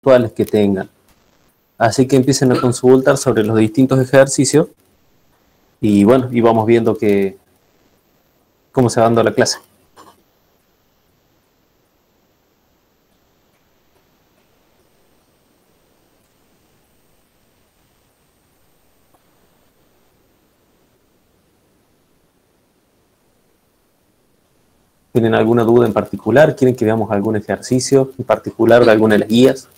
virtuales que tengan. Así que empiecen a consultar sobre los distintos ejercicios y bueno, y vamos viendo cómo se va dando la clase. ¿Tienen alguna duda en particular? ¿Quieren que veamos algún ejercicio en particular de alguna de las guías?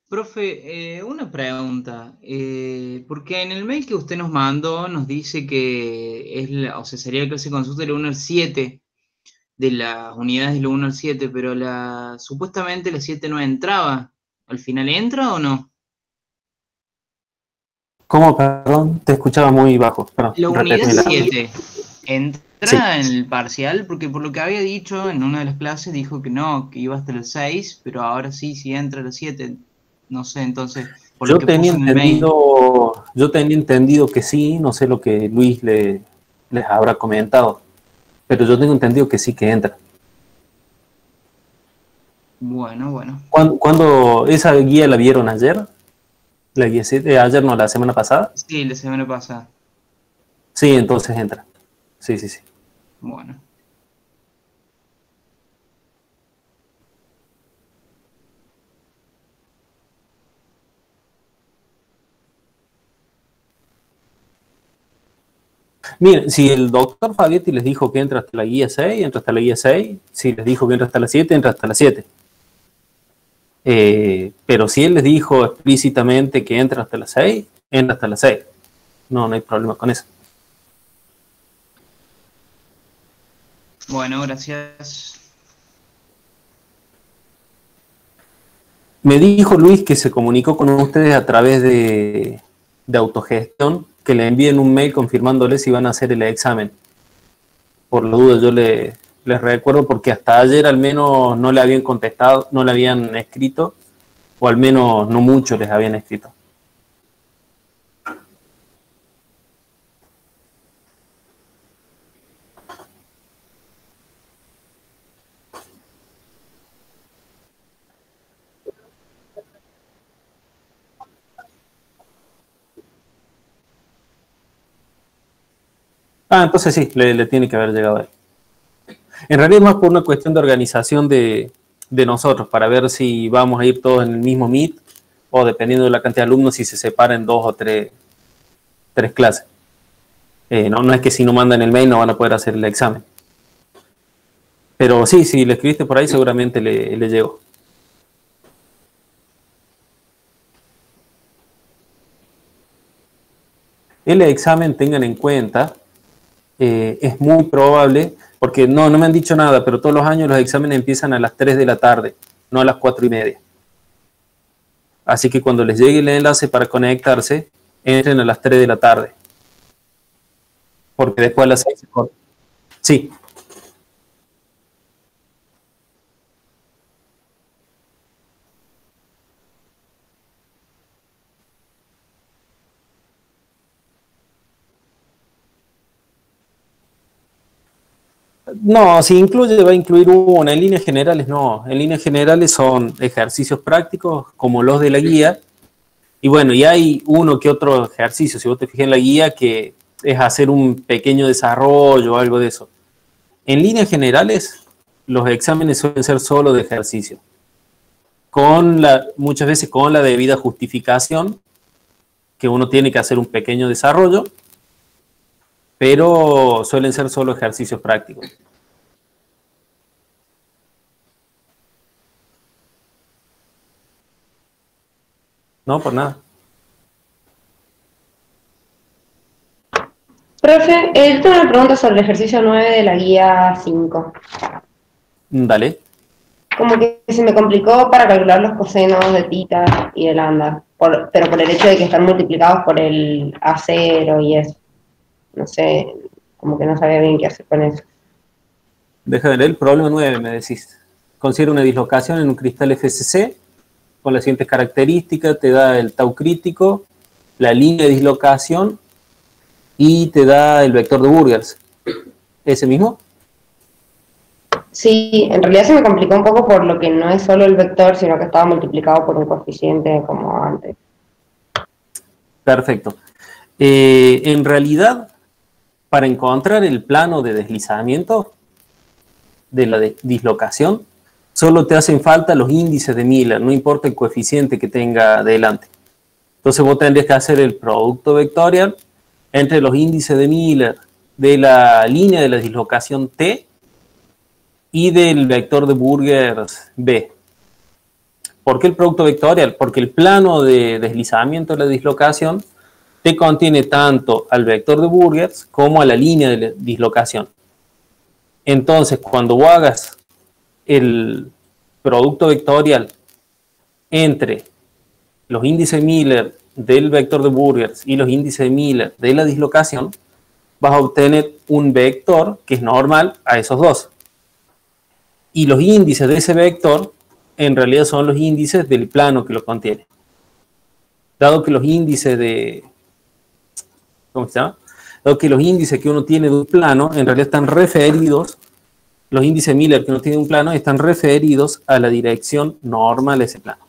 Profe, una pregunta, porque en el mail que usted nos mandó nos dice que o sea, sería la clase de consulta del 1 al 7, de las unidades del 1 al 7, pero supuestamente la 7 no entraba. ¿Al final entra o no? ¿Cómo? Perdón, te escuchaba muy bajo. Perdón, La unidad repétemela. 7 Sí. entra en el parcial, porque por lo que había dicho en una de las clases dijo que no, que iba hasta el 6, pero ahora sí entra la 7. No sé, entonces, por lo que puso en el mail. Yo tenía entendido que sí, no sé lo que Luis les habrá comentado, pero yo tengo entendido que sí que entra. Bueno. ¿Cuándo esa guía la vieron ayer? La guía 7, ayer no, la semana pasada. Sí, la semana pasada. Sí, entonces entra. Sí. Bueno. Miren, si el doctor Fabietti les dijo que entra hasta la guía 6, entra hasta la guía 6. Si les dijo que entra hasta la 7, entra hasta la 7. Pero si él les dijo explícitamente que entra hasta la 6, entra hasta la 6. No hay problema con eso. Bueno, gracias. Me dijo Luis que se comunicó con ustedes a través de autogestión, que le envíen un mail confirmándoles si van a hacer el examen. Por la duda yo les recuerdo porque hasta ayer al menos no le habían contestado, no le habían escrito, o al menos no muchos les habían escrito. Entonces sí, le tiene que haber llegado a él. En realidad es más por una cuestión de organización de nosotros, para ver si vamos a ir todos en el mismo Meet, o dependiendo de la cantidad de alumnos, si se separan 2 o 3 clases. No es que si no mandan el mail no van a poder hacer el examen. Pero sí, si le escribiste por ahí seguramente le llegó. El examen, tengan en cuenta, es muy probable, porque no me han dicho nada, pero todos los años los exámenes empiezan a las 3 de la tarde, no a las 4:30. Así que cuando les llegue el enlace para conectarse, entren a las 3 de la tarde. Porque después a las 6 se corta. Sí. No, si incluye, va a incluir una. En líneas generales no. En líneas generales son ejercicios prácticos como los de la guía. Y bueno, y hay uno que otro ejercicio, si vos te fijas en la guía, que es hacer un pequeño desarrollo o algo de eso. En líneas generales, los exámenes suelen ser solo de ejercicio. Muchas veces con la debida justificación, que uno tiene que hacer un pequeño desarrollo, pero suelen ser solo ejercicios prácticos. No, por nada. Profe, yo tengo una pregunta sobre el ejercicio 9 de la guía 5. Dale. Como que se me complicó para calcular los cosenos de tita y de lambda, pero por el hecho de que están multiplicados por el A0 y eso. No sé, como que no sabía bien qué hacer con eso. Deja de leer el problema 9, me decís. Considera una dislocación en un cristal FCC con las siguientes características, te da el tau crítico, la línea de dislocación y te da el vector de Burgers. ¿Ese mismo? Sí, en realidad se me complicó un poco por lo que no es solo el vector, sino que estaba multiplicado por un coeficiente como antes. Perfecto. En realidad, para encontrar el plano de deslizamiento de la dislocación, solo te hacen falta los índices de Miller, no importa el coeficiente que tenga delante. Entonces vos tendrías que hacer el producto vectorial entre los índices de Miller de la línea de la dislocación T y del vector de Burgers B. ¿Por qué el producto vectorial? Porque el plano de deslizamiento de la dislocación te contiene tanto al vector de Burgers como a la línea de dislocación. Entonces, cuando vos hagas el producto vectorial entre los índices Miller del vector de Burgers y los índices de Miller de la dislocación, vas a obtener un vector que es normal a esos dos. Y los índices de ese vector en realidad son los índices del plano que lo contiene. Dado que los índices de... ¿Cómo se llama? Dado que los índices que uno tiene de un plano en realidad están referidos, los índices Miller que uno tiene de un plano están referidos a la dirección normal de ese plano.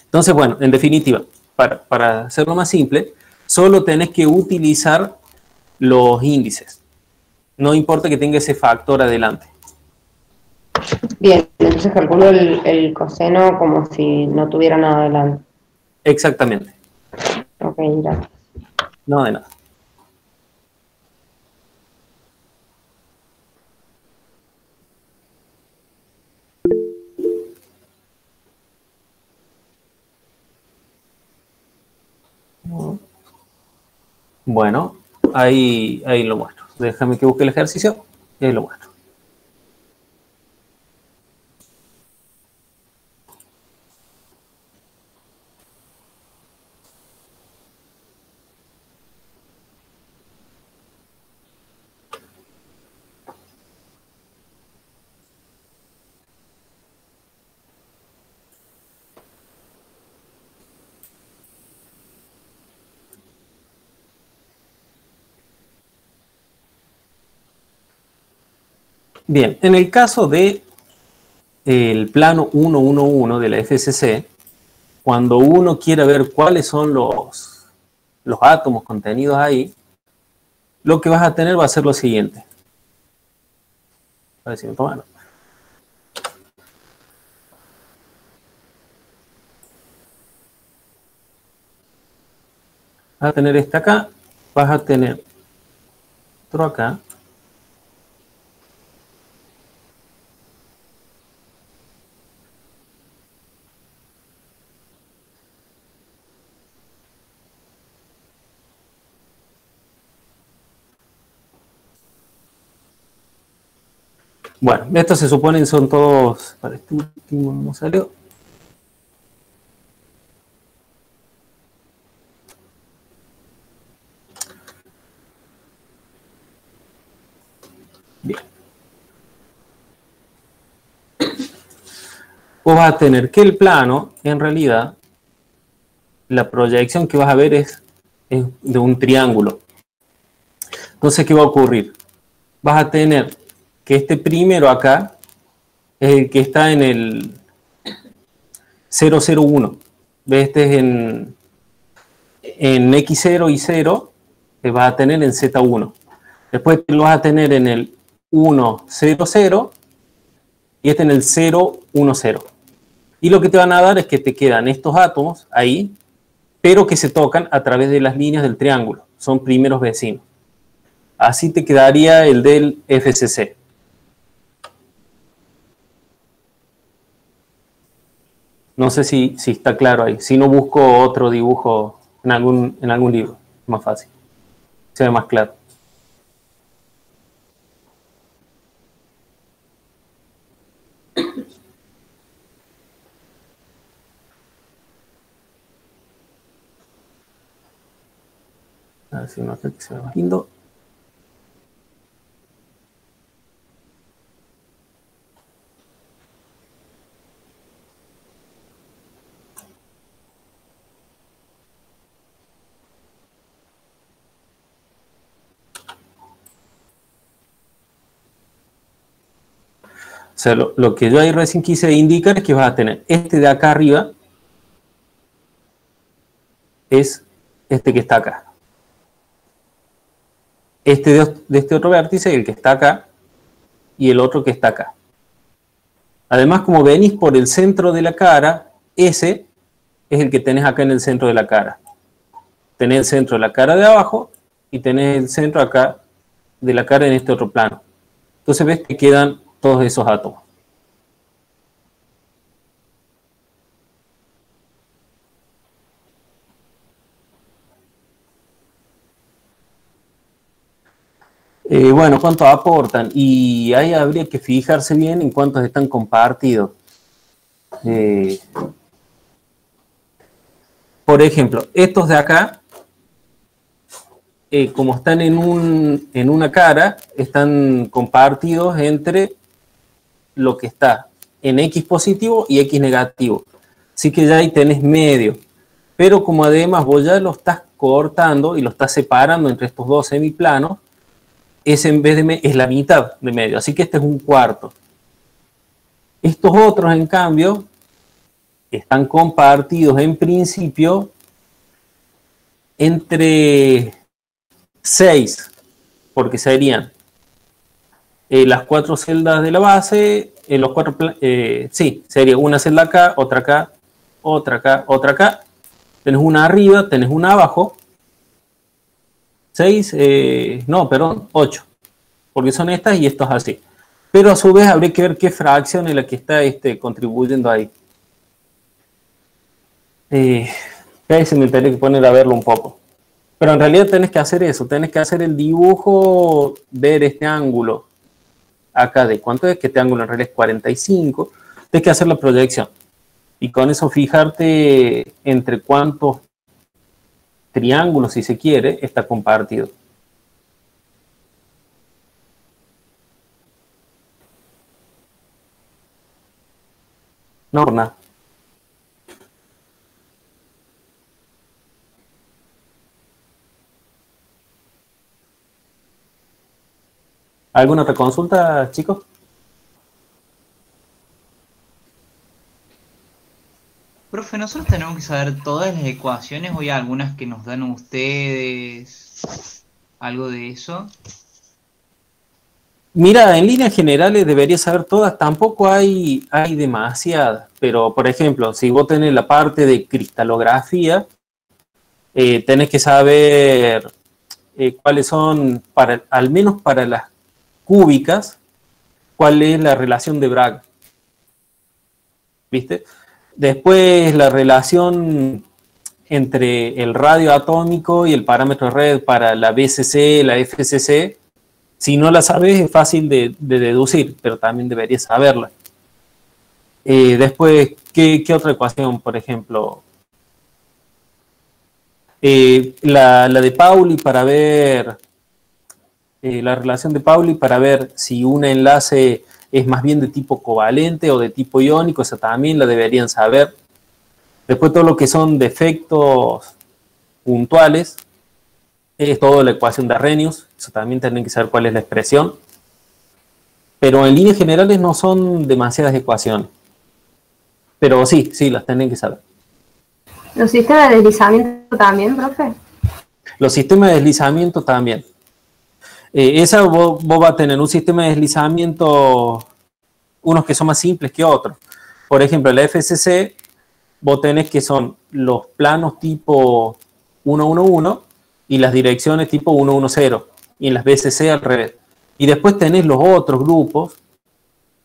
Entonces, bueno, en definitiva, para hacerlo más simple, solo tenés que utilizar los índices. No importa que tenga ese factor adelante. Bien, entonces calculo el coseno como si no tuviera nada adelante. Exactamente. Ok, gracias. No, de nada. Bueno, ahí lo muestro. Déjame que busque el ejercicio y ahí lo muestro. Bien, en el caso de el plano 111 de la FCC, cuando uno quiera ver cuáles son los átomos contenidos ahí, lo que vas a tener va a ser lo siguiente. A ver si me toman. Vas a tener este acá, vas a tener otro acá. Bueno, estos se suponen son todos, para este último no salió. Bien. Vos vas a tener que el plano, en realidad, la proyección que vas a ver es de un triángulo. Entonces, ¿qué va a ocurrir? Vas a tener que este primero acá es el que está en el 001. ¿Ves? Este es en X0 y 0, que vas a tener en Z1. Después lo vas a tener en el 100 y este en el 010. Y lo que te van a dar es que te quedan estos átomos ahí, pero que se tocan a través de las líneas del triángulo. Son primeros vecinos. Así te quedaría el del FCC. No sé si está claro ahí. Si no, busco otro dibujo en algún libro. Más fácil. Se ve más claro. A ver si no hace que se vea más lindo. sea, lo que yo ahí recién quise indicar es que vas a tener este de acá arriba, es este que está acá. Este de este otro vértice, el que está acá, y el otro que está acá. Además, como venís por el centro de la cara, ese es el que tenés acá en el centro de la cara. Tenés el centro de la cara de abajo y tenés el centro acá de la cara en este otro plano. Entonces ves que quedan todos esos átomos. Bueno, ¿cuántos aportan? Y ahí habría que fijarse bien en cuántos están compartidos. Por ejemplo, estos de acá, como están en una cara, están compartidos entre lo que está en X positivo y X negativo. Así que ya ahí tenés medio. Pero como además vos ya lo estás cortando y lo estás separando entre estos dos semiplanos, ese en vez de es la mitad de medio. Así que este es un cuarto. Estos otros, en cambio, están compartidos en principio entre 6, porque serían las 4 celdas de la base, los 4, sí, sería una celda acá, otra acá, otra acá, otra acá. Tenés una arriba, tenés una abajo. 6, no, perdón, 8, porque son estas y estos así. Pero a su vez habría que ver qué fracción es la que está contribuyendo ahí. Ahí se me tendría que poner a verlo un poco. Pero en realidad tenés que hacer eso, tenés que hacer el dibujo, ver este ángulo acá de cuánto es, que este ángulo en realidad es 45, tenés que hacer la proyección. Y con eso fijarte entre cuántos triángulos, si se quiere, está compartido. Norma. ¿Alguna otra consulta, chicos? Profe, nosotros tenemos que saber todas las ecuaciones o hay algunas que nos dan ustedes, algo de eso. Mira, en líneas generales deberías saber todas, tampoco hay demasiadas, pero por ejemplo, si vos tenés la parte de cristalografía, tenés que saber cuáles son, al menos para las cúbicas, cuál es la relación de Bragg. ¿Viste? Después la relación entre el radio atómico y el parámetro de red para la BCC, la FCC, si no la sabes es fácil de deducir, pero también deberías saberla. Después, ¿qué otra ecuación, por ejemplo? La de Pauli para ver, la relación de Pauli para ver si un enlace es más bien de tipo covalente o de tipo iónico, esa también la deberían saber. Después todo lo que son defectos puntuales, es toda la ecuación de Arrhenius, eso también tienen que saber cuál es la expresión. Pero en líneas generales no son demasiadas ecuaciones. Pero sí, las tienen que saber. ¿Los sistemas de deslizamiento también, profe? Los sistemas de deslizamiento también. Esa vos vas a tener un sistema de deslizamiento, unos que son más simples que otros. Por ejemplo, la FCC, vos tenés que son los planos tipo 111 y las direcciones tipo 110. Y en las BCC al revés. Y después tenés los otros grupos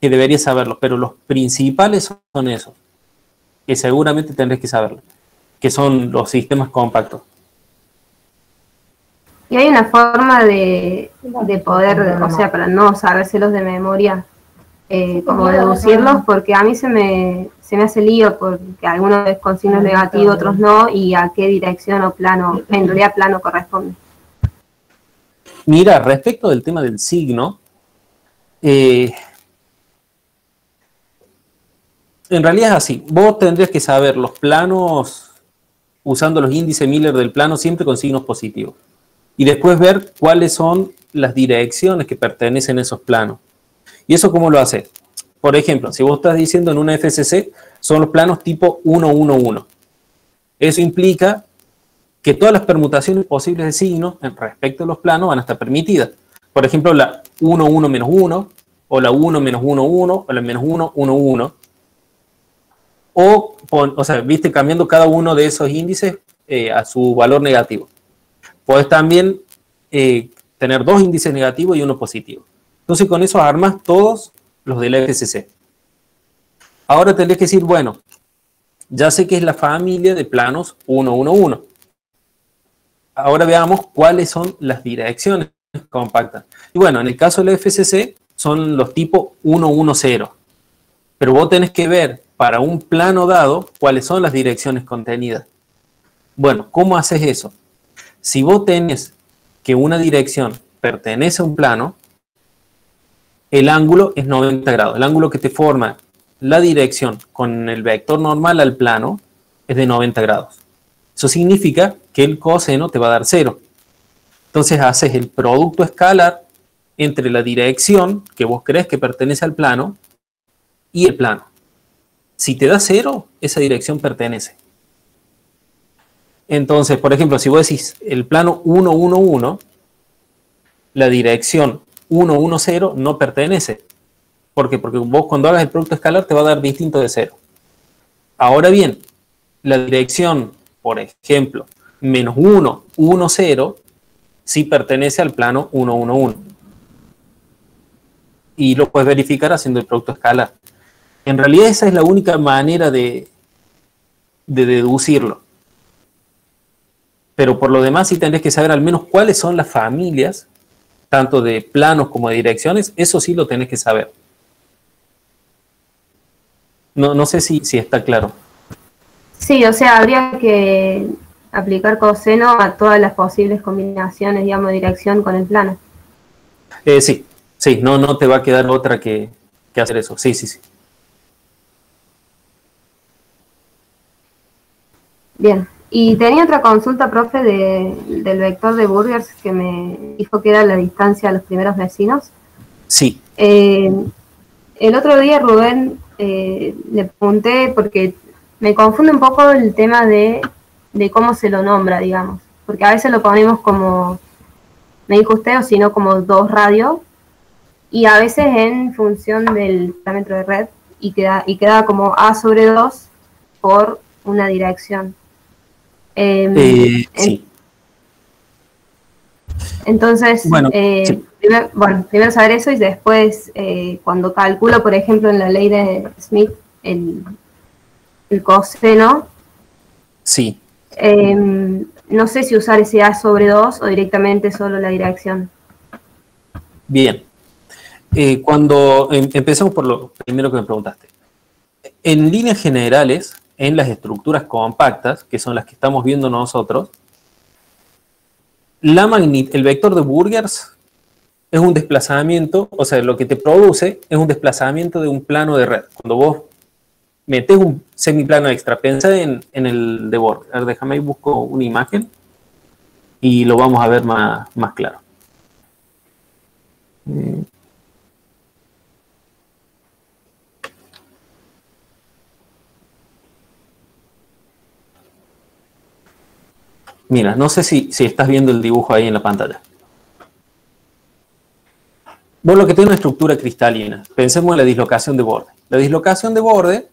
que deberías saberlos, pero los principales son esos, que seguramente tendrés que saberlos, que son los sistemas compactos. ¿Y hay una forma de poder, o sea, para no sabérselos de memoria, como deducirlos? Porque a mí se me hace lío, porque algunos es con signos negativos, otros no, y a qué dirección o plano, en realidad plano corresponde. Mira, respecto del tema del signo, en realidad es así. Vos tendrías que saber los planos usando los índices Miller del plano siempre con signos positivos. Y después ver cuáles son las direcciones que pertenecen a esos planos. ¿Y eso cómo lo haces? Por ejemplo, si vos estás diciendo en una FCC, son los planos tipo 1-1-1. Eso implica que todas las permutaciones posibles de signos en respecto a los planos van a estar permitidas. Por ejemplo, la 1-1-1, o la 1-1-1, o la -1-1-1. O sea, viste, cambiando cada uno de esos índices a su valor negativo. Puedes también tener dos índices negativos y uno positivo. Entonces, con eso armas todos los de la FCC. Ahora tendrías que decir, bueno, ya sé que es la familia de planos 1-1-1. Ahora veamos cuáles son las direcciones compactas. Y bueno, en el caso de la FCC son los tipos 1-1-0. Pero vos tenés que ver para un plano dado cuáles son las direcciones contenidas. Bueno, ¿cómo haces eso? Si vos tenés que una dirección pertenece a un plano, el ángulo es 90 grados. El ángulo que te forma la dirección con el vector normal al plano es de 90 grados. Eso significa que el coseno te va a dar 0. Entonces haces el producto escalar entre la dirección que vos crees que pertenece al plano y el plano. Si te da 0, esa dirección pertenece. Entonces, por ejemplo, si vos decís el plano 1-1-1, la dirección 1-1-0 no pertenece. ¿Por qué? Porque vos cuando hagas el producto escalar te va a dar distinto de 0. Ahora bien, la dirección, por ejemplo, -1-1-0, sí pertenece al plano 1-1-1. Y lo puedes verificar haciendo el producto escalar. En realidad esa es la única manera de deducirlo. Pero por lo demás sí tendrás que saber al menos cuáles son las familias, tanto de planos como de direcciones. Eso sí lo tenés que saber. No sé si está claro. Sí, o sea, habría que aplicar coseno a todas las posibles combinaciones, digamos, de dirección con el plano. Sí, no te va a quedar otra que hacer eso. Sí. Bien, y tenía otra consulta, profe, del vector de Burgers que me dijo que era la distancia a los primeros vecinos. Sí. El otro día, Rubén, le pregunté, porque me confunde un poco el tema de cómo se lo nombra, digamos, porque a veces lo ponemos como, me dijo usted, o si no como 2 radios, y a veces en función del parámetro de red, y queda como A sobre 2 por una dirección. Sí. Entonces, Bueno, sí. Primero saber eso y después, cuando calculo, por ejemplo, en la ley de Smith, el coseno, Sí. No sé si usar ese A sobre 2 o directamente solo la dirección. Bien. Cuando empecemos por lo primero que me preguntaste. En líneas generales, en las estructuras compactas, que son las que estamos viendo nosotros, el vector de Burgers es un desplazamiento, o sea, lo que te produce es un desplazamiento de un plano de red. Cuando vos metes un semiplano extra, pensá en el de Burgers. A ver, déjame ahí, busco una imagen y lo vamos a ver más claro. Mira, no sé si estás viendo el dibujo ahí en la pantalla. Vos lo que tenés es una estructura cristalina. Pensemos en la dislocación de borde. La dislocación de borde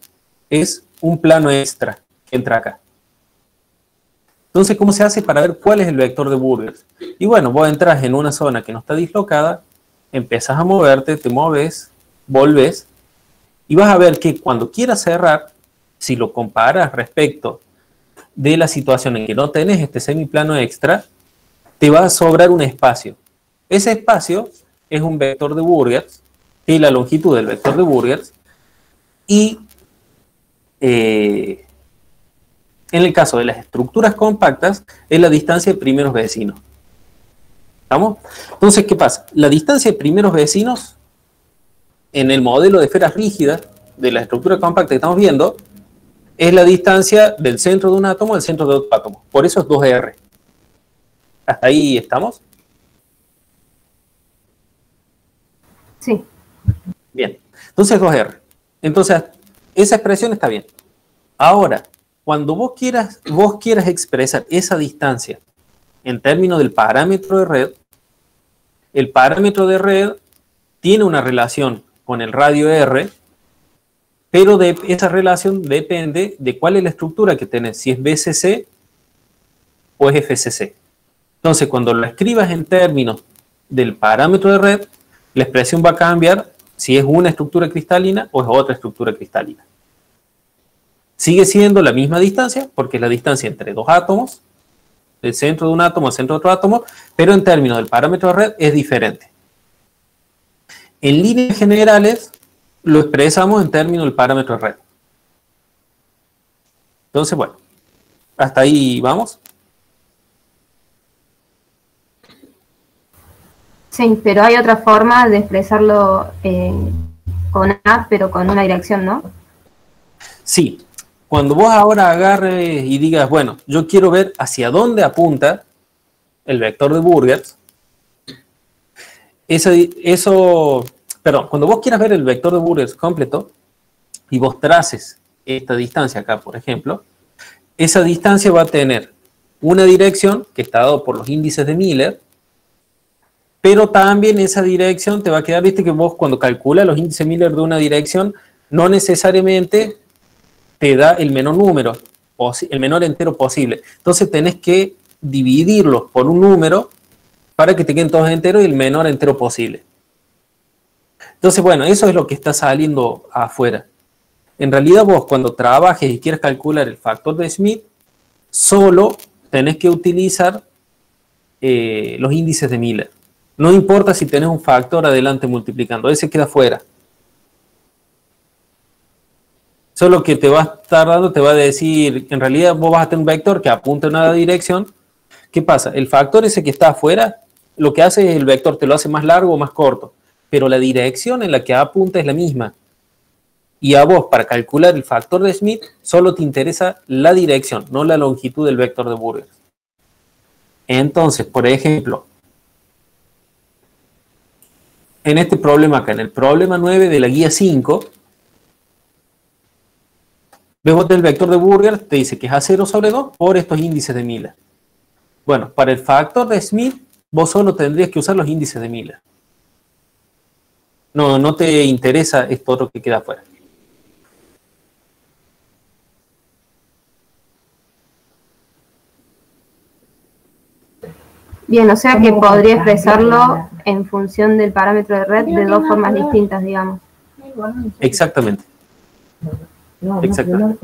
es un plano extra que entra acá. Entonces, ¿cómo se hace para ver cuál es el vector de Burgers? Y bueno, vos entras en una zona que no está dislocada, empezás a moverte, te mueves, volvés, y vas a ver que cuando quieras cerrar, si lo comparas respecto de la situación en que no tenés este semiplano extra, te va a sobrar un espacio. Ese espacio es un vector de Burgers, que es la longitud del vector de Burgers, y en el caso de las estructuras compactas, es la distancia de primeros vecinos. ¿Estamos? Entonces, ¿qué pasa? La distancia de primeros vecinos, en el modelo de esferas rígidas de la estructura compacta que estamos viendo, es la distancia del centro de un átomo al centro de otro átomo. Por eso es 2R. ¿Hasta ahí estamos? Sí. Bien. Entonces 2R. Entonces, esa expresión está bien. Ahora, cuando vos quieras expresar esa distancia en términos del parámetro de red, el parámetro de red tiene una relación con el radio R, pero esa relación depende de cuál es la estructura que tenés, si es BCC o es FCC. Entonces, cuando lo escribas en términos del parámetro de red, la expresión va a cambiar si es una estructura cristalina o es otra estructura cristalina. Sigue siendo la misma distancia, porque es la distancia entre dos átomos, del centro de un átomo al centro de otro átomo, pero en términos del parámetro de red es diferente. En líneas generales, lo expresamos en términos del parámetro de red. Entonces, bueno, hasta ahí vamos. Sí, pero hay otra forma de expresarlo con A, pero con una dirección, ¿no? Sí. Cuando vos ahora agarres y digas, bueno, yo quiero ver hacia dónde apunta el vector de Burgers, cuando vos quieras ver el vector de Burgers completo y vos traces esta distancia acá, por ejemplo, esa distancia va a tener una dirección que está dado por los índices de Miller, pero también esa dirección te va a quedar, viste que vos cuando calculas los índices de Miller de una dirección, no necesariamente te da el menor número, el menor entero posible. Entonces tenés que dividirlos por un número para que te queden todos enteros y el menor entero posible. Entonces, bueno, eso es lo que está saliendo afuera. En realidad vos cuando trabajes y quieres calcular el factor de Schmidt, solo tenés que utilizar los índices de Miller. No importa si tenés un factor adelante multiplicando, ese queda fuera. Solo que te va a estar dando, te va a decir, en realidad vos vas a tener un vector que apunta en una dirección. ¿Qué pasa? El factor ese que está afuera, lo que hace es el vector, te lo hace más largo o más corto, pero la dirección en la que apunta es la misma. Y a vos, para calcular el factor de Schmidt, solo te interesa la dirección, no la longitud del vector de Burgers. Entonces, por ejemplo, en este problema acá, en el problema 9 de la guía 5, ves vos el vector de Burgers, te dice que es A0 sobre 2 por estos índices de Miller. Bueno, para el factor de Schmidt, vos solo tendrías que usar los índices de Miller. No te interesa esto otro que queda afuera. Bien, o sea que podría expresarlo en función del parámetro de red de dos formas distintas, digamos. Exactamente. Exactamente.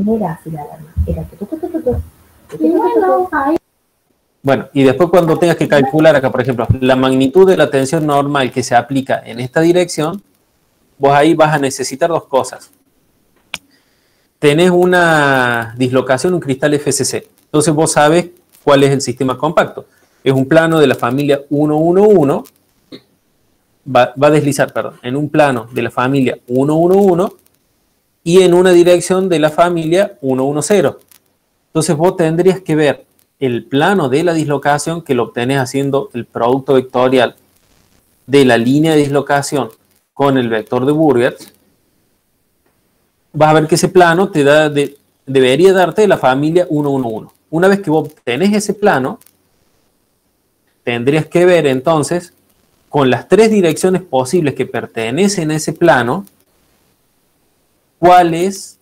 Bueno, y después cuando tengas que calcular acá, por ejemplo, la magnitud de la tensión normal que se aplica en esta dirección, vos ahí vas a necesitar dos cosas. Tenés una dislocación, un cristal FCC. Entonces vos sabes cuál es el sistema compacto. Es un plano de la familia 111, va a deslizar, perdón, en un plano de la familia 111 y en una dirección de la familia 110. Entonces vos tendrías que ver el plano de la dislocación que lo obtenés haciendo el producto vectorial de la línea de dislocación con el vector de Burgers. Vas a ver que ese plano te da debería darte la familia 111. Una vez que vos obtenés ese plano, tendrías que ver entonces con las tres direcciones posibles que pertenecen a ese plano, cuál es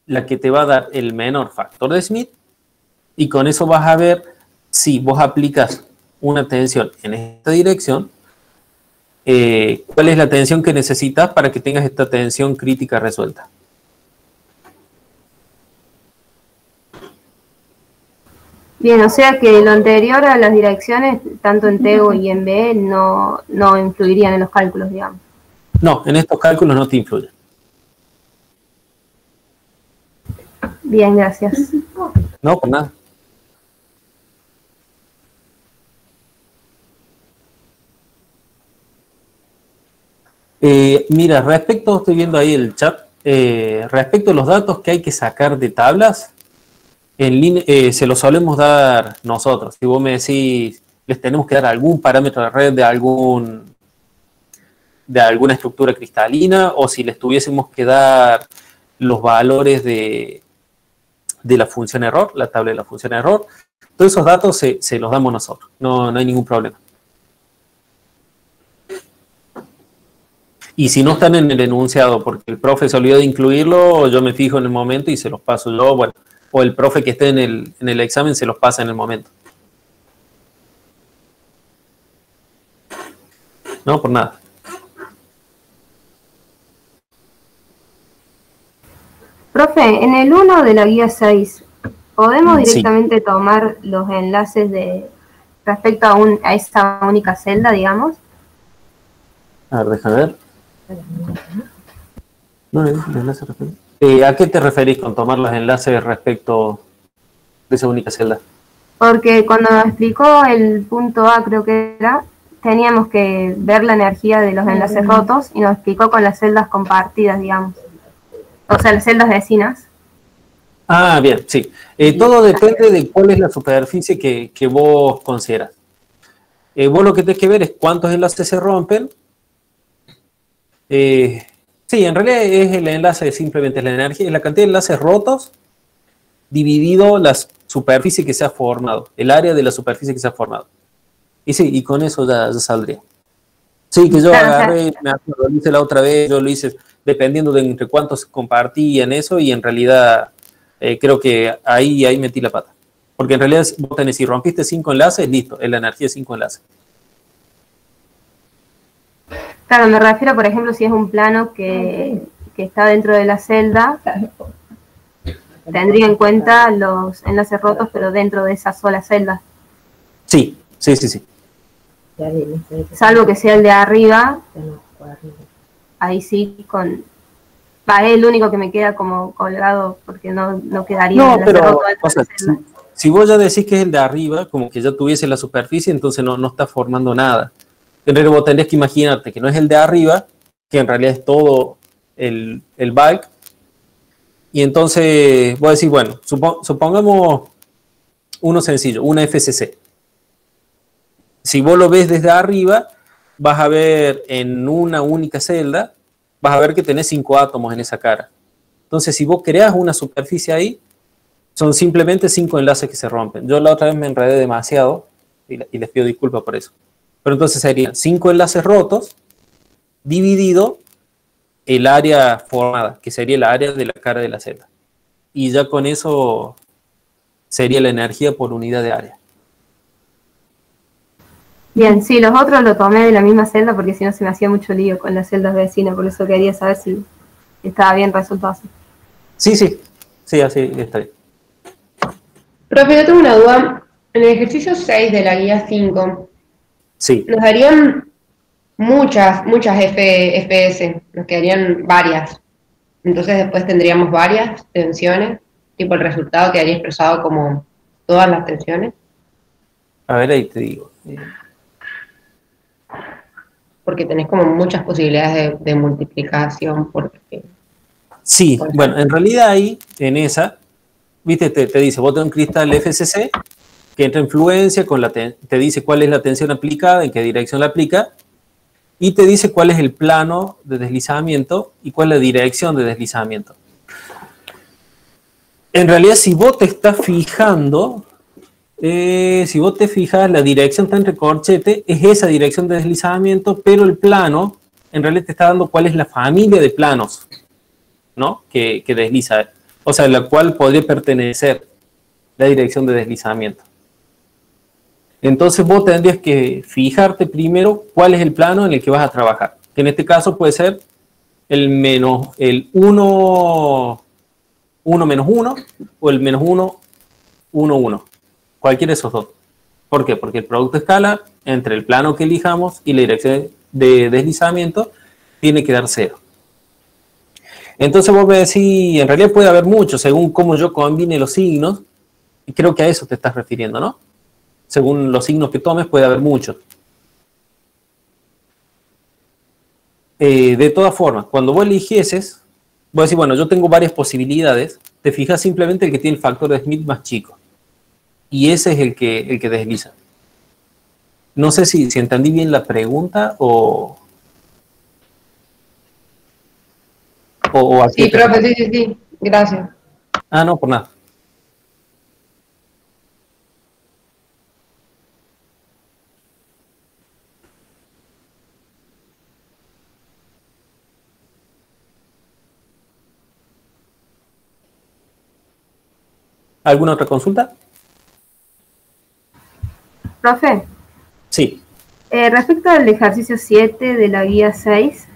la que te va a dar el menor factor de Schmidt, y con eso vas a ver si vos aplicas una tensión en esta dirección, cuál es la tensión que necesitas para que tengas esta tensión crítica resuelta. Bien, o sea que lo anterior a las direcciones, tanto en TEGO y en B, no influirían en los cálculos, digamos. No, en estos cálculos no te influyen. Bien, gracias. No, por nada. Mira, estoy viendo ahí el chat, respecto a los datos que hay que sacar de tablas, en línea, se los solemos dar nosotros. Si vos me decís, les tenemos que dar algún parámetro de red de de alguna estructura cristalina, o si les tuviésemos que dar los valores de la función error, la tabla de la función error. Todos esos datos se los damos nosotros, no hay ningún problema. Y si no están en el enunciado porque el profe se olvidó de incluirlo, yo me fijo en el momento y se los paso yo, bueno, o el profe que esté en el examen se los pasa en el momento. No, por nada. Profe, en el 1 de la guía 6, ¿podemos directamente tomar los enlaces respecto a esa única celda, digamos? A ver, déjame ver. No, enlace respecto. ¿A qué te referís con tomar los enlaces respecto de esa única celda? Porque cuando nos explicó el punto A, creo que era, teníamos que ver la energía de los enlaces rotos y nos explicó con las celdas compartidas, digamos. O sea, las celdas vecinas. Ah, bien, sí. Todo depende de cuál es la superficie que vos consideras. Vos lo que tenés que ver es cuántos enlaces se rompen. Sí, en realidad es el enlace, simplemente es la energía, es la cantidad de enlaces rotos dividido la superficie que se ha formado, el área de la superficie que se ha formado. Y sí, y con eso ya saldría. Sí, que yo agarré, me acuerdo, lo hice la otra vez, yo lo hice dependiendo de entre cuántos compartían eso, y en realidad creo que ahí metí la pata. Porque en realidad vos tenés, si rompiste 5 enlaces, listo, es la energía de 5 enlaces. Claro, me refiero, por ejemplo, si es un plano que está dentro de la celda, tendría en cuenta los enlaces rotos, pero dentro de esa sola celda. Sí. Salvo que sea el de arriba, ahí sí es el único que me queda como colgado, porque no quedaría no, el enlace pero, roto dentro de la celda. Si vos ya decís que es el de arriba, como que ya tuviese la superficie, entonces no está formando nada. En realidad vos tendrías que imaginarte que no es el de arriba, que en realidad es todo el bulk. Y entonces voy a decir, bueno, supongamos uno sencillo, una FCC. Si vos lo ves desde arriba, vas a ver en una única celda, vas a ver que tenés 5 átomos en esa cara. Entonces, si vos creás una superficie ahí, son simplemente 5 enlaces que se rompen. Yo la otra vez me enredé demasiado y les pido disculpas por eso. Pero entonces serían 5 enlaces rotos dividido el área formada, que sería el área de la cara de la celda. Y ya con eso sería la energía por unidad de área. Bien, sí, los otros lo tomé de la misma celda porque si no se me hacía mucho lío con las celdas vecinas, por eso quería saber si estaba bien resuelto así. Sí, así está bien. Profe, yo tengo una duda. En el ejercicio 6 de la guía 5, Sí. nos darían muchas FPS, nos quedarían varias. Entonces después tendríamos varias tensiones, tipo el resultado quedaría expresado como todas las tensiones. A ver, ahí te digo. Porque tenés como muchas posibilidades de multiplicación. Sí, bueno, en realidad ahí, en esa, viste, te dice, vos tenés un cristal FCC que entra en fluencia, te dice cuál es la tensión aplicada, en qué dirección la aplica, y te dice cuál es el plano de deslizamiento y cuál es la dirección de deslizamiento. En realidad, si vos te estás fijando, si vos te fijas, la dirección está entre corchete, es esa dirección de deslizamiento, pero el plano, en realidad te está dando cuál es la familia de planos, ¿no? Que desliza, o sea, la cual podría pertenecer la dirección de deslizamiento. Entonces vos tendrías que fijarte primero cuál es el plano en el que vas a trabajar, que en este caso puede ser el 1, 1 menos 1 o el menos 1, 1, 1. Cualquiera de esos dos. ¿Por qué? Porque el producto escalar entre el plano que elijamos y la dirección de deslizamiento tiene que dar 0. Entonces vos me decís, en realidad puede haber mucho, según cómo yo combine los signos, y creo que a eso te estás refiriendo, ¿no? Según los signos que tomes puede haber muchos. De todas formas, cuando vos eligieses, voy a decir, bueno, yo tengo varias posibilidades, te fijas simplemente el que tiene el factor de Smith más chico. Y ese es el que desliza. No sé si entendí bien la pregunta o O aquí Sí, profe, sí. Gracias. Ah, no, por nada. ¿Alguna otra consulta? Profe, Sí, respecto al ejercicio 7 de la guía 6,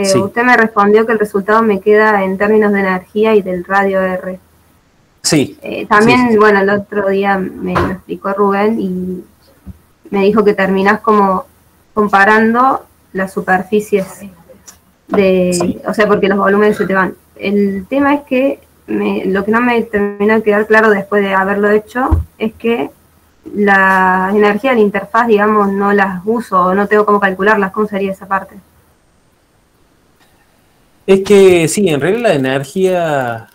sí. usted me respondió que el resultado me queda en términos de energía y del radio R. Sí. También, Sí. bueno, el otro día me lo explicó Rubén y me dijo que terminás como comparando las superficies o sea, porque los volúmenes se te van. El tema es que lo que no me termina de quedar claro después de haberlo hecho es que la energía de la interfaz, digamos, no las uso o no tengo cómo calcularlas. ¿Cómo sería esa parte? Es que sí, en realidad la energía,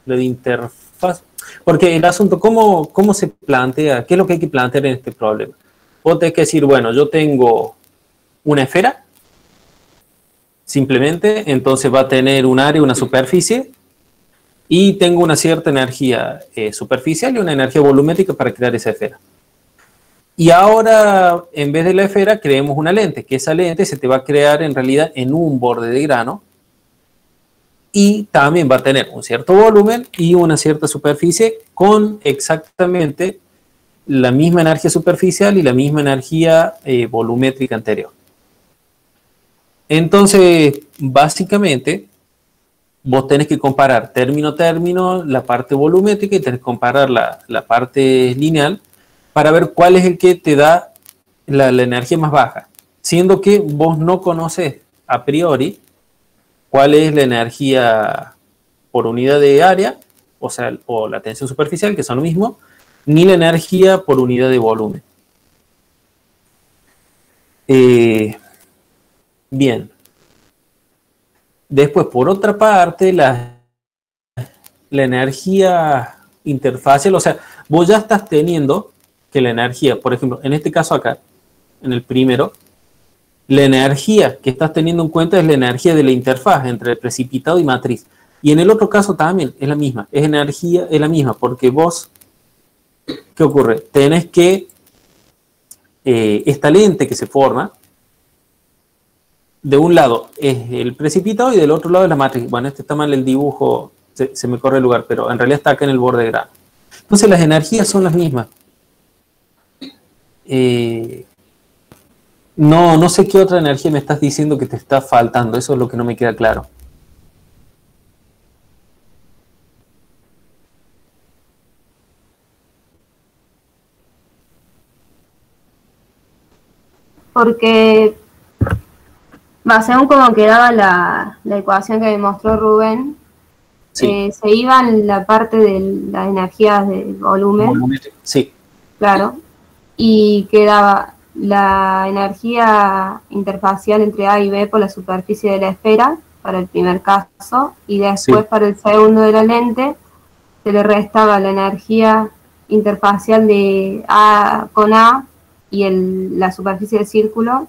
la de interfaz, porque el asunto, ¿cómo se plantea? ¿Qué es lo que hay que plantear en este problema? Vos tenés que decir, bueno, yo tengo una esfera, simplemente, entonces va a tener un área, una superficie, y tengo una cierta energía superficial y una energía volumétrica para crear esa esfera. Y ahora, en vez de la esfera, creemos una lente, que esa lente se te va a crear en realidad en un borde de grano, y también va a tener un cierto volumen y una cierta superficie con exactamente la misma energía superficial y la misma energía volumétrica anterior. Entonces, básicamente, vos tenés que comparar término a término la parte volumétrica y tenés que comparar la parte lineal para ver cuál es el que te da la energía más baja, siendo que vos no conoces a priori cuál es la energía por unidad de área, o sea, o la tensión superficial, que son lo mismo, ni la energía por unidad de volumen. Bien. Después, por otra parte, la energía interfacial, o sea, vos ya estás teniendo que la energía, por ejemplo, en este caso acá, en el primero, la energía que estás teniendo en cuenta es la energía de la interfaz entre el precipitado y matriz. Y en el otro caso también es la misma, es la misma, porque vos, ¿qué ocurre? Tenés que, esta lente que se forma, de un lado es el precipitado y del otro lado es la matriz. Bueno, este está mal el dibujo, se me corre el lugar, pero en realidad está acá en el borde de grano. Entonces las energías son las mismas. No sé qué otra energía me estás diciendo que te está faltando, eso es lo que no me queda claro. Porque, según como quedaba la ecuación que me mostró Rubén, Sí. Se iba en la parte de las energías del volumen. Sí. Claro. Y quedaba la energía interfacial entre A y B por la superficie de la esfera, para el primer caso, y después Sí. para el segundo de la lente, se le restaba la energía interfacial de A con A y la superficie del círculo,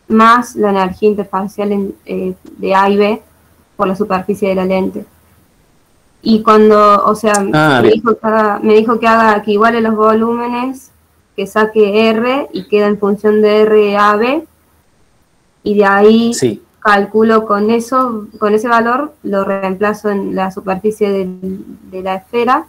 más la energía interfacial de A y B por la superficie de la lente. Y cuando, o sea, me dijo que iguale los volúmenes, que saque R y queda en función de R a B, y de ahí Sí. calculo con eso, con ese valor, lo reemplazo en la superficie de la esfera,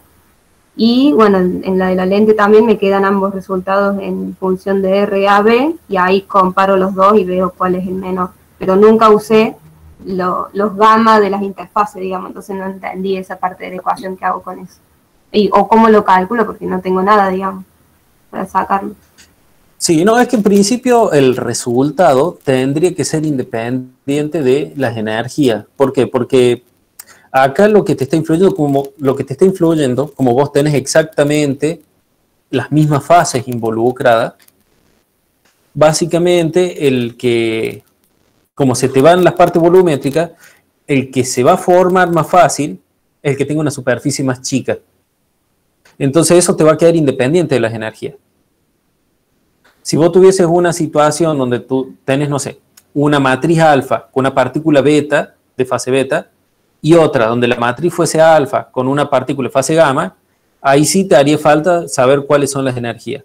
y bueno, en la de la lente también me quedan ambos resultados en función de R a B, y ahí comparo los dos y veo cuál es el menor. Pero nunca usé los gamma de las interfaces, digamos, entonces no entendí esa parte de la ecuación que hago con eso. O cómo lo calculo, porque no tengo nada, digamos, para sacarlo. Sí, no, es que en principio el resultado tendría que ser independiente de las energías. ¿Por qué? Porque acá lo que te está influyendo, como vos tenés exactamente las mismas fases involucradas, básicamente como se te van las partes volumétricas, el que se va a formar más fácil es el que tenga una superficie más chica. Entonces eso te va a quedar independiente de las energías. Si vos tuvieses una situación donde tú tenés, no sé, una matriz alfa con una partícula beta de fase beta, y otra donde la matriz fuese alfa con una partícula de fase gamma, ahí sí te haría falta saber cuáles son las energías.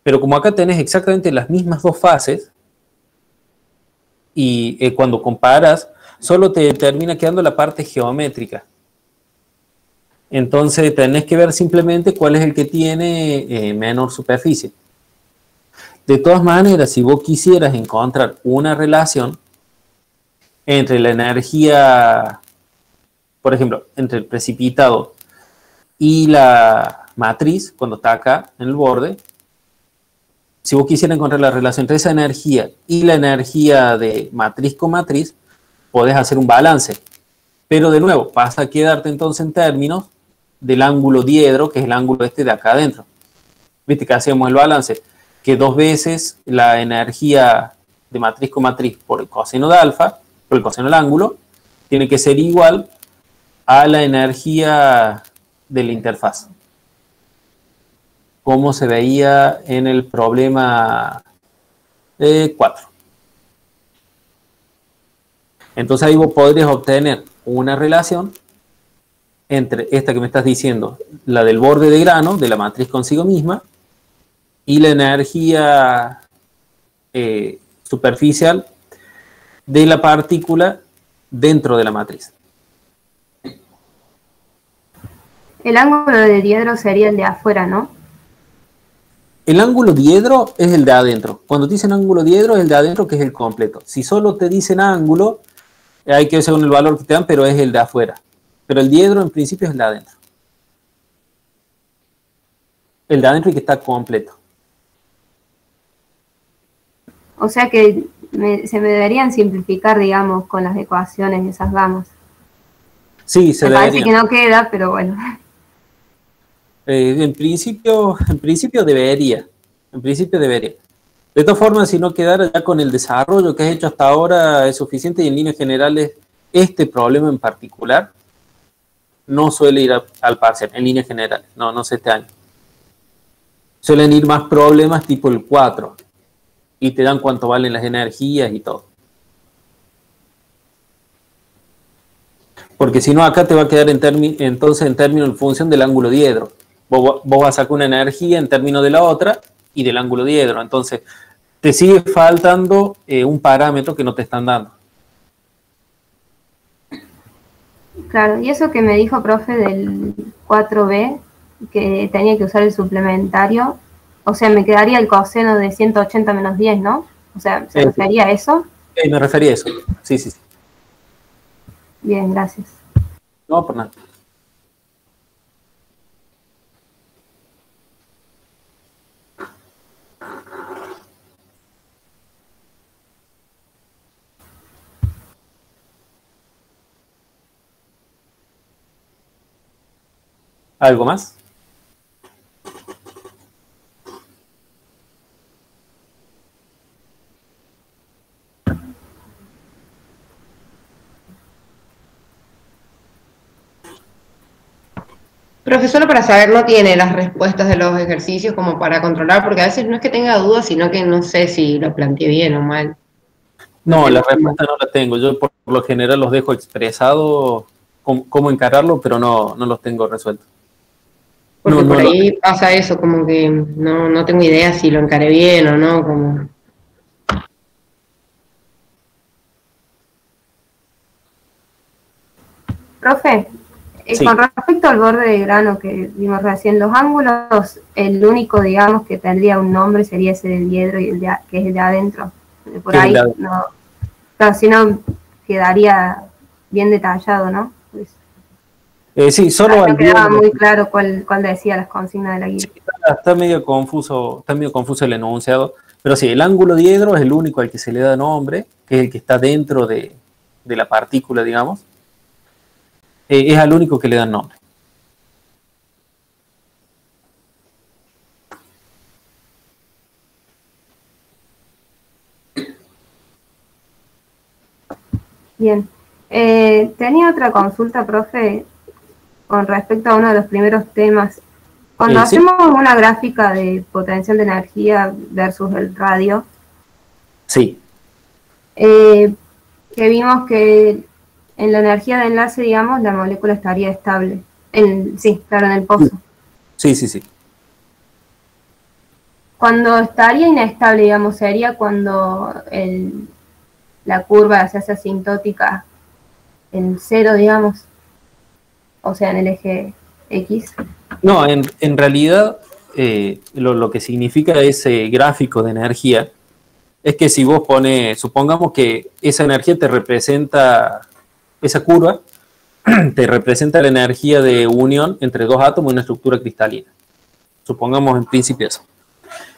Pero como acá tenés exactamente las mismas dos fases, y cuando comparas, solo te termina quedando la parte geométrica. Entonces tenés que ver simplemente cuál es el que tiene menor superficie. De todas maneras, si vos quisieras encontrar una relación entre la energía, por ejemplo, entre el precipitado y la matriz, cuando está acá en el borde, si vos quisieras encontrar la relación entre esa energía y la energía de matriz con matriz, podés hacer un balance. Pero de nuevo, vas a quedarte entonces en términos del ángulo diedro, que es el ángulo este de acá adentro. ¿Viste que hacemos el balance? Que 2 veces la energía de matriz con matriz por el coseno de alfa, por el coseno del ángulo, tiene que ser igual a la energía de la interfaz, como se veía en el problema 4. Entonces ahí vos podrías obtener una relación entre esta que me estás diciendo, la del borde de grano, de la matriz consigo misma, y la energía superficial de la partícula dentro de la matriz. El ángulo de diedro sería el de afuera, ¿no? El ángulo diedro es el de adentro. Cuando te dicen ángulo diedro es el de adentro, que es el completo. Si solo te dicen ángulo, hay que ver según el valor que te dan, pero es el de afuera. Pero el diedro en principio es el de adentro. El de adentro y que está completo. O sea que se me deberían simplificar, digamos, con las ecuaciones de esas gamas. Sí, se me debería. parece que no queda, pero bueno. En principio debería. En principio debería. De todas formas, si no quedara ya con el desarrollo que has hecho hasta ahora es suficiente, y en líneas generales este problema en particular no suele ir al parcial, en líneas generales, no sé este año. Suelen ir más problemas tipo el 4 y te dan cuánto valen las energías y todo. Porque si no, acá te va a quedar entonces en términos en función del ángulo diedro. Vos vas a sacar una energía en términos de la otra y del ángulo diedro. Entonces, te sigue faltando un parámetro que no te están dando. Claro, y eso que me dijo, profe, del 4B, que tenía que usar el suplementario, o sea, me quedaría el coseno de 180 menos 10, ¿no? O sea, ¿se refería a eso? Me refería a eso, sí. Bien, gracias. No, por nada. ¿Algo más? Profe, solo para saber, no tiene las respuestas de los ejercicios como para controlar, porque a veces no es que tenga dudas, sino que no sé si lo planteé bien o mal. No, la respuesta no la tengo. Yo por lo general los dejo expresados cómo encararlo, pero no los tengo resueltos. Porque por ahí pasa eso, como que no tengo idea si lo encaré bien o no, como... Profe, sí. Con respecto al borde de grano que vimos recién, los ángulos, el único, digamos, que tendría un nombre sería ese del diedro, y que es el de adentro. Por ahí, no, claro, si no, quedaría bien detallado, ¿no? Pues, sí, solo no quedaba muy claro cuál decía las consignas de la guía. Sí, está medio confuso el enunciado, pero sí, el ángulo diedro es el único al que se le da nombre, que es el que está dentro de la partícula, digamos. Es al único que le dan nombre. Bien. Tenía otra consulta, profe, con respecto a uno de los primeros temas. Cuando hacemos una gráfica de potencial de energía versus el radio, sí. que vimos que en la energía de enlace, digamos, la molécula estaría estable. Sí, claro, en el pozo. Sí, sí, sí. Cuando estaría inestable, digamos, sería cuando la curva se hace asintótica en cero, digamos, o sea, en el eje X. No, en realidad lo que significa ese gráfico de energía es que si vos pones, supongamos que esa energía te representa, esa curva, te representa la energía de unión entre dos átomos en una estructura cristalina. Supongamos en principio eso.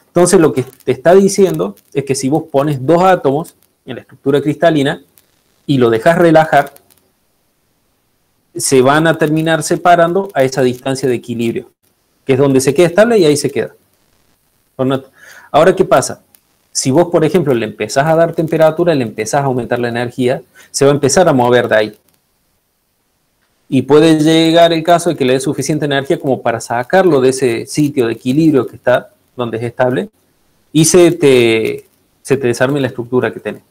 Entonces lo que te está diciendo es que si vos pones dos átomos en la estructura cristalina y lo dejas relajar, se van a terminar separando a esa distancia de equilibrio, que es donde se queda estable y ahí se queda. Ahora, ¿qué pasa? Si vos, por ejemplo, le empezás a dar temperatura, le empezás a aumentar la energía, se va a empezar a mover de ahí. Y puede llegar el caso de que le dé suficiente energía como para sacarlo de ese sitio de equilibrio que está, donde es estable, y se te desarme la estructura que tenés.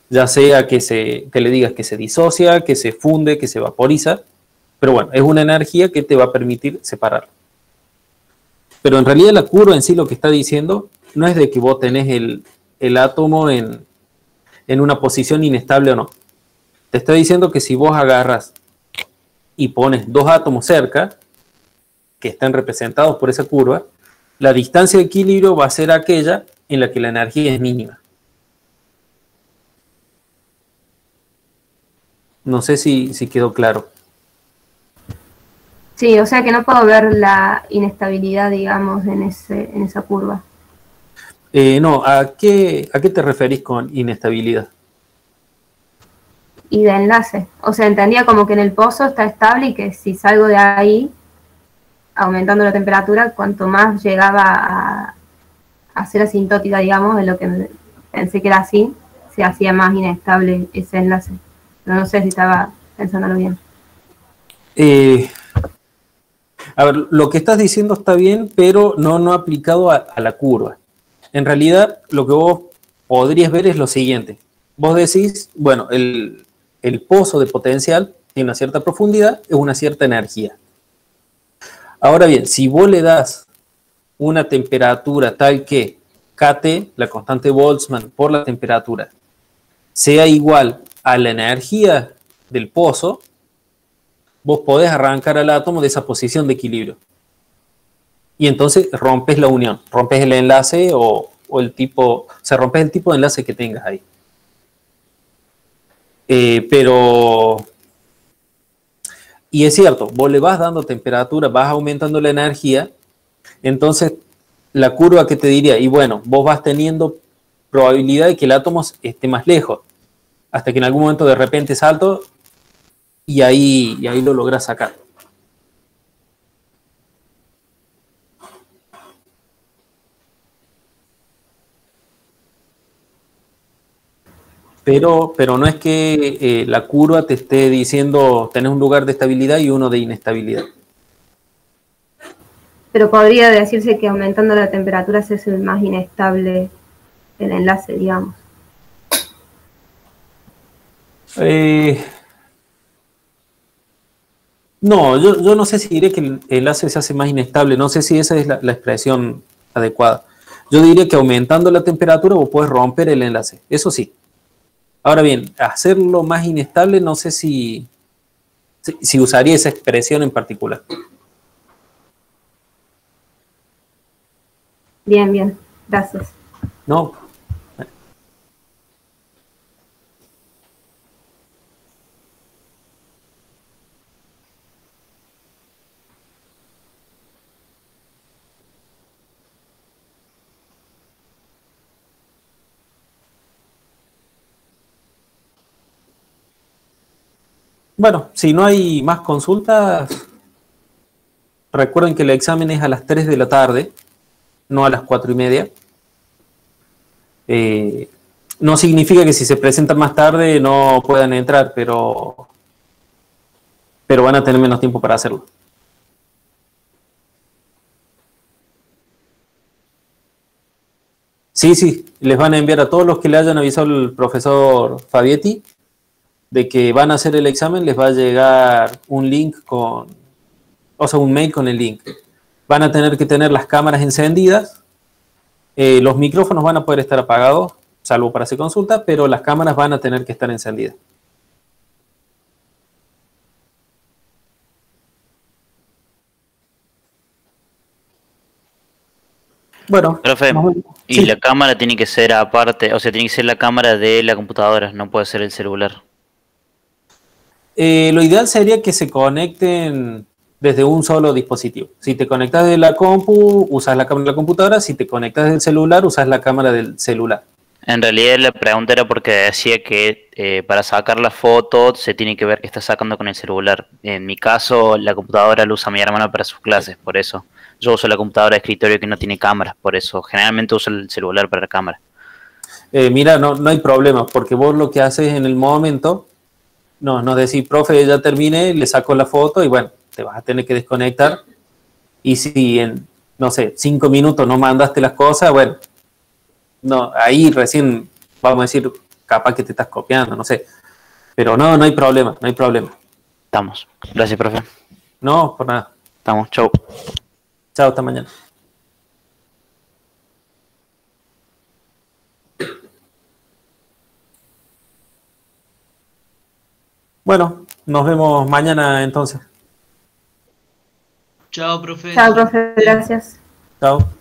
Ya sea que le digas que se disocia, que se funde, que se vaporiza, pero bueno, es una energía que te va a permitir separarlo. Pero en realidad la curva en sí lo que está diciendo no es de que vos tenés el átomo en una posición inestable o no. Te está diciendo que si vos agarras y pones dos átomos cerca, que están representados por esa curva, la distancia de equilibrio va a ser aquella en la que la energía es mínima. No sé si quedó claro. Sí, o sea que no puedo ver la inestabilidad, digamos, en esa curva. No, ¿a qué te referís con inestabilidad? Y de enlace. O sea, entendía como que en el pozo está estable y que si salgo de ahí, aumentando la temperatura, cuanto más llegaba a ser asintótica, digamos, de lo que pensé que era así, se hacía más inestable ese enlace. Pero no sé si estaba pensándolo bien. A ver, lo que estás diciendo está bien, pero no aplicado a la curva. En realidad, lo que vos podrías ver es lo siguiente. Vos decís, bueno, el pozo de potencial tiene una cierta profundidad, es una cierta energía. Ahora bien, si vos le das una temperatura tal que Kt, la constante Boltzmann por la temperatura, sea igual a la energía del pozo, vos podés arrancar al átomo de esa posición de equilibrio. Y entonces rompes la unión, rompes el enlace o el tipo, o sea, rompes el tipo de enlace que tengas ahí. Y es cierto, vos le vas dando temperatura, vas aumentando la energía, entonces la curva que te diría, y bueno, vos vas teniendo probabilidad de que el átomo esté más lejos, hasta que en algún momento de repente salto y ahí lo logras sacar. Pero no es que la curva te esté diciendo tenés un lugar de estabilidad y uno de inestabilidad. Pero podría decirse que aumentando la temperatura se hace más inestable el enlace, digamos. No, yo no sé si diré que el enlace se hace más inestable, no sé si esa es la expresión adecuada. Yo diría que aumentando la temperatura vos podés romper el enlace, eso sí. Ahora bien, hacerlo más inestable no sé si usaría esa expresión en particular. Bien, gracias. No. Bueno, si no hay más consultas, recuerden que el examen es a las 3 de la tarde, no a las 4:30. No significa que si se presentan más tarde no puedan entrar, pero van a tener menos tiempo para hacerlo. Sí, les van a enviar a todos los que le hayan avisado el profesor Fabietti, de que van a hacer el examen, les va a llegar un link con, o sea, un mail con el link. Van a tener que tener las cámaras encendidas, los micrófonos van a poder estar apagados, salvo para hacer consulta, pero las cámaras van a tener que estar encendidas. Bueno, Profe, y sí. la cámara tiene que ser aparte, o sea, tiene que ser la cámara de la computadora, no puede ser el celular. Lo ideal sería que se conecten desde un solo dispositivo. Si te conectas de la compu, usas la cámara de la computadora. Si te conectas del celular, usas la cámara del celular. En realidad la pregunta era porque decía que para sacar la foto se tiene que ver que está sacando con el celular. En mi caso, la computadora la usa mi hermano para sus clases, por eso. Yo uso la computadora de escritorio que no tiene cámaras, por eso. Generalmente uso el celular para la cámara. Mira, no hay problema, porque vos lo que haces en el momento, nos decís, profe, ya terminé, le saco la foto y bueno, te vas a tener que desconectar. Y si en, no sé, 5 minutos no mandaste las cosas, bueno, no, ahí recién vamos a decir, capaz que te estás copiando, no sé. Pero no hay problema, no hay problema. Estamos. Gracias, profe. No, por nada. Estamos. Chau. Chao, hasta mañana. Bueno, nos vemos mañana entonces. Chao, profe. Chao, profe, gracias. Chao.